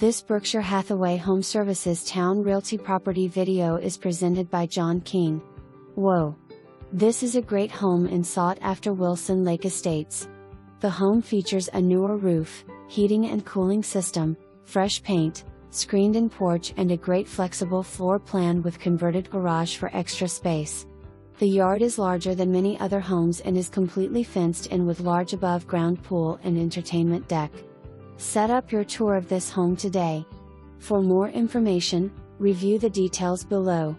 This Berkshire Hathaway HomeServices Towne Realty property video is presented by John King. Whoa! This is a great home in sought-after Wilson Lake Estates. The home features a newer roof, heating and cooling system, fresh paint, screened-in porch and a great flexible floor plan with converted garage for extra space. The yard is larger than many other homes and is completely fenced in with large above-ground pool and entertainment deck. Set up your tour of this home today. For more information, review the details below.